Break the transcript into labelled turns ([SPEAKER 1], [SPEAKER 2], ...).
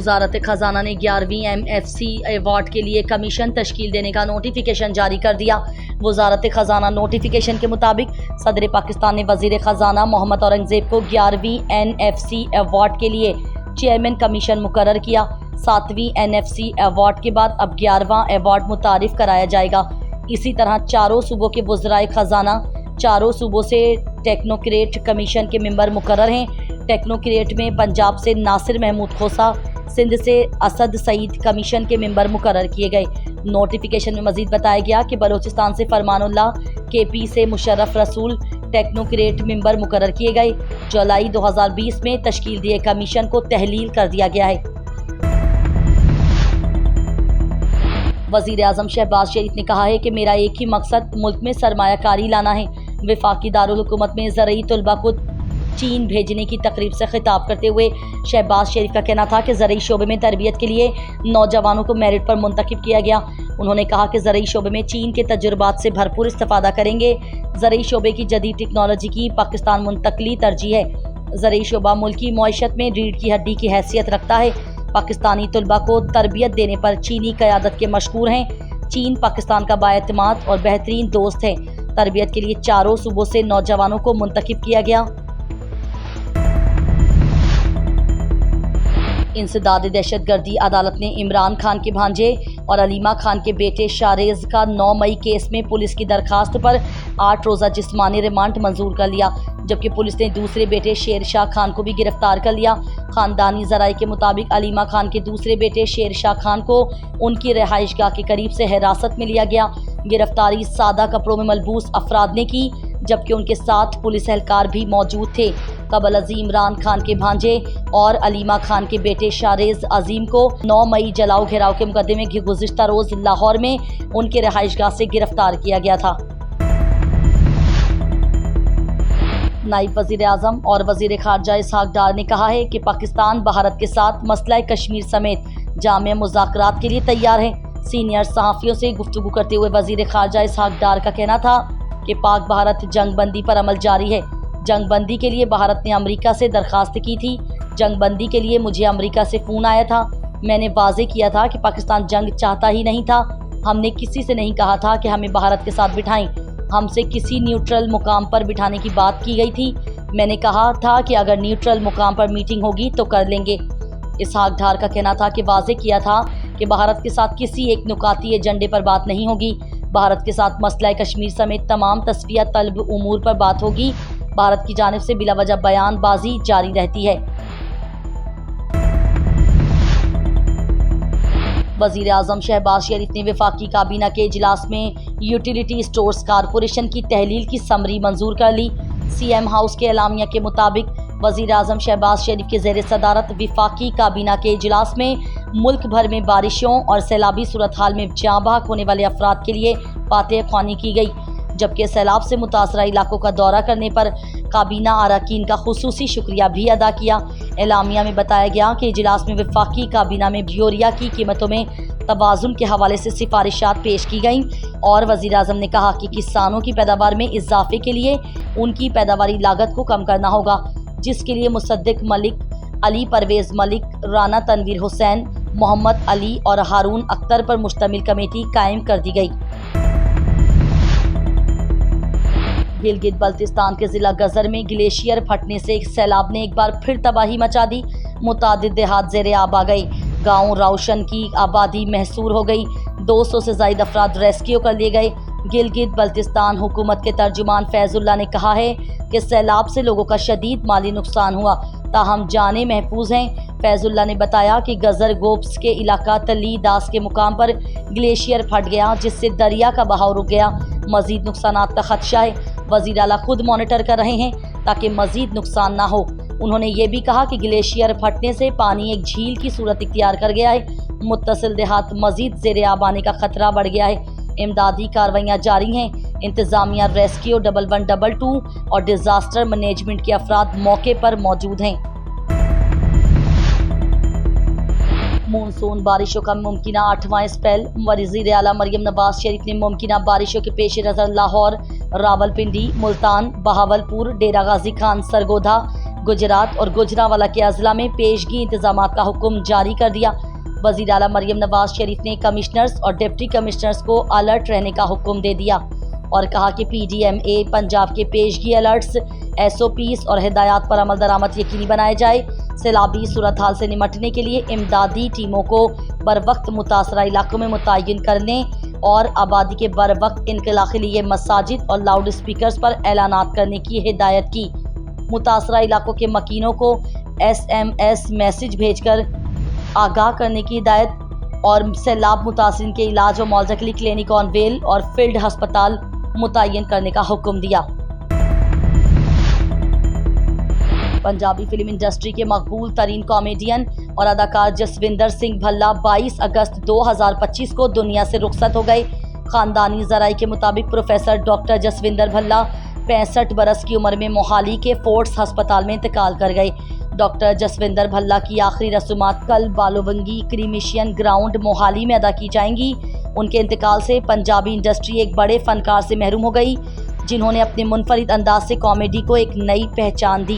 [SPEAKER 1] वजारत खजाना ने 11वीं MFC अवार्ड के लिए कमीशन तश्कील देने का नोटिफिकेशन जारी कर दिया। वजारत खजाना नोटिफिकेशन के मुताबिक सदर पाकिस्तान ने वजीर खजाना मोहम्मद औरंगजेब को 11वीं NFC अवार्ड के लिए चेयरमैन कमीशन मुकर्रर किया। 7वीं NFC अवार्ड के बाद अब 11वां अवार्ड मुतारिफ कराया जाएगा। इसी तरह चारों सूबों के वज़राए खजाना चारों सूबों से टेक्नोक्रेट कमीशन के मेंबर मुकर्रर हैं। टेक्नोक्रेट में पंजाब से नासिर महमूद खोसा, सिंध से असद सईद कमीशन के मेंबर मुकर्रर किए गए। नोटिफिकेशन में मजीद बताया गया कि बलोचिस्तान से फरमानुल्लाह, KP से मुशर्रफ रसूल टेक्नोक्रेट मेंबर मुकर्रर किए गए। जुलाई 2020 में तश्कील दिए कमीशन को तहलील कर दिया गया है। वज़ीर आज़म शहबाज शरीफ ने कहा है कि मेरा एक ही मकसद मुल्क में सरमायाकारी लाना है। वफाकी दारुल हुकूमत में ज़रई तलबा को चीन भेजने की तकरीब से खिताब करते हुए शहबाज शरीफ का कहना था कि ज़रई शोबे में तरबियत के लिए नौजवानों को मेरिट पर मुंतखब किया गया। उन्होंने कहा कि ज़रई शोबे में चीन के तजुर्बात से भरपूर इस्तेफादा करेंगे। ज़रई शोबे की जदीद टेक्नोलॉजी की पाकिस्तान मुंतकली तरजीह है। ज़रई शोबा मुल्क की मईशत में रीढ़ की हड्डी की हैसियत रखता है। पाकिस्तानी तलबा को तरबियत देने पर चीनी क़यादत के मशकूर हैं। चीन पाकिस्तान का बाएतमाद और बेहतरीन दोस्त है। तरबियत के लिए चारों सूबों से नौजवानों को मुंतखब किया गया। इंसदाद दहशतगर्दी अदालत ने इमरान खान के भांजे और अलीमा खान के बेटे शारेज का 9 मई केस में पुलिस की दरखास्त पर 8 रोज़ा जिस्मानी रिमांड मंजूर कर लिया, जबकि पुलिस ने दूसरे बेटे शेर शाह खान को भी गिरफ्तार कर लिया। ख़ानदानी ज़राए के मुताबिक अलीमा खान के दूसरे बेटे शेर शाह खान को उनकी रिहाइशगाह के करीब से हिरासत में लिया गया। गिरफ्तारी सादा कपड़ों में मलबूस अफराद ने की, जबकि उनके साथ पुलिस एहलकार भी मौजूद थे। कबल अज़ीम इमरान खान के भांजे और अलीमा खान के बेटे शारेज अजीम को 9 मई जलाओ घेराव के मुकदमे की गुज़िश्ता रोज़ लाहौर में उनके रिहाइशगाह से गिरफ्तार किया गया था। नायब वज़ीर आज़म और वज़ीर ख़ारजा इसहाक़ डार ने कहा है कि पाकिस्तान भारत के साथ मसला कश्मीर समेत जामिया मुज़ाकरात के लिए तैयार है। सीनियर सहाफ़ियों से गुफ्तगू करते हुए वज़ीर ख़ारजा इसहाक़ डार का कहना था कि पाक भारत जंग बंदी पर अमल जारी है। जंग बंदी के लिए भारत ने अमेरिका से दरख्वास्त की थी। जंग बंदी के लिए मुझे अमेरिका से फ़ोन आया था। मैंने वाज़ेह किया था कि पाकिस्तान जंग चाहता ही नहीं था। हमने किसी से नहीं कहा था कि हमें भारत के साथ बिठाएं। हमसे किसी न्यूट्रल मुकाम पर बिठाने की बात की गई थी। मैंने कहा था कि अगर न्यूट्रल मुकाम पर मीटिंग होगी तो कर लेंगे। इसहाक़ डार का कहना था कि वाज़ेह किया था कि भारत के साथ किसी एक नुकाती एजेंडे पर बात नहीं होगी। भारत के साथ मसला कश्मीर समेत तमाम तस्फिया तलब उमूर पर बात होगी। भारत की जानिब से बिलावजह बयानबाजी जारी रहती है। वज़ीर आज़म शहबाज शरीफ ने वफाकी काबीना के इजलास में यूटिलिटी स्टोर्स कॉरपोरेशन की तहलील की समरी मंजूर कर ली। CM हाउस के एलामिया के मुताबिक वज़ीर आज़म शहबाज शरीफ के ज़ेर सदारत वफाकी काबीना के इजलास में मुल्क भर में बारिशों और सैलाबी सूरत हाल में जाँ बहक होने वाले अफराद के लिए फातह ख्वानी की गई, जबकि सैलाब से मुतासरा इलाकों का दौरा करने पर काबीना अरकान का खुसूसी शुक्रिया भी अदा किया। एलामिया में बताया गया कि इजलास में वफाकी काबीना में यूरिया की कीमतों में तवाज़ुन के हवाले से सिफारिशात पेश की गईं और वज़ीर आज़म ने कहा कि किसानों की पैदावार में इजाफे के लिए उनकी पैदावारी लागत को कम करना होगा, जिसके लिए मुसद्दिक मलिक, अली परवेज़ मलिक, राना तनवीर हुसैन, मोहम्मद अली और हारून अख्तर पर मुश्तमिल कमेटी कायम कर दी गई। गिलगित बल्तिस्तान के ज़िला गज़र में ग्लेशियर फटने से सैलाब ने एक बार फिर तबाही मचा दी। मुतादिद देहात ज़ेरे आब आ गए। गाँव राउशन की आबादी महसूर हो गई। 200 से ज़ायद अफराद रेस्क्यू कर लिए गए। गिलगित बल्तिस्तान हुकूमत के तर्जुमान फैज़ुल्लाह ने कहा है कि सैलाब से लोगों का शदीद माली नुकसान हुआ, ताहम जाने महफूज हैं। फैज़ुल्लाह ने बताया कि गज़र गोब्स के इलाका तली दास के मुकाम पर ग्लेशियर फट गया, जिससे दरिया का बहाव रुक गया। मज़ीद नुकसानात का खदशा है। वज़ीर आला खुद मॉनिटर कर रहे हैं ताकि मज़ीद नुकसान ना हो। उन्होंने ये भी कहा कि ग्लेशियर फटने से पानी एक झील की सूरत इख्तियार कर गया है। मुत्तसिल देहात मज़ीद ज़ेरे आब आने का ख़तरा बढ़ गया है। इमदादी कार्रवाइयाँ जारी हैं। इंतज़ामिया, रेस्क्यू 1122 और डिज़ास्टर मैनेजमेंट के अफराद मौके पर मौजूद हैं। मानसून बारिशों का मुमकिना 8वां स्पेल। वज़ीर आला मरियम नवाज शरीफ ने मुमकिना बारिशों के पेश नज़र लाहौर, रावलपिंडी, मुल्तान, बहावलपुर, डेरा गाजी खान, सरगोधा, گجرات اور گوجرانوالہ کے اضلاع میں پیشگی انتظامات کا حکم جاری کر دیا۔ وزیر اعلیٰ مریم نواز شریف نے کمشنرز اور ڈپٹی کمشنرز کو الرٹ رہنے کا حکم دے دیا اور کہا کہ پی ڈی ایم اے پنجاب کے پیشگی الرٹس، ایس او پیز اور ہدایات پر عمل درآمد یقینی بنایا جائے۔ سیلابی صورتحال سے نمٹنے کے لیے امدادی ٹیموں کو بروقت متاثرہ علاقوں میں متعین کرنے اور آبادی کے بروقت انخلاء کے لیے مساجد اور لاؤڈ اسپیکرز پر اعلانات کرنے کی ہدایت کی۔ متاثرہ علاقوں کے مکینوں کو SMS میسج بھیج کر آگاہ کرنے کی ہدایت اور سیلاب متاثرین کے علاج و معالجہ کے لیے کلینک آن ویل اور فیلڈ ہسپتال متعین کرنے کا حکم دیا۔ پنجابی فلم انڈسٹری کے مقبول ترین کامیڈین اور اداکار جسوندر سنگھ بھلا 22 اگست 2025 کو دنیا سے رخصت ہو گئے۔ خاندانی ذرائع کے مطابق پروفیسر ڈاکٹر جسوندر بھلا 65 برس کی عمر میں موہالی کے فورٹس ہسپتال میں انتقال کر گئے۔ ڈاکٹر جسوندر بھلا کی آخری رسومات کل بالوونگی کریمیشن گراؤنڈ موہالی میں ادا کی جائیں گی۔ ان کے انتقال سے پنجابی انڈسٹری ایک بڑے فنکار سے محروم ہو گئی، جنہوں نے اپنے منفرد انداز سے کامیڈی کو ایک نئی پہچان دی۔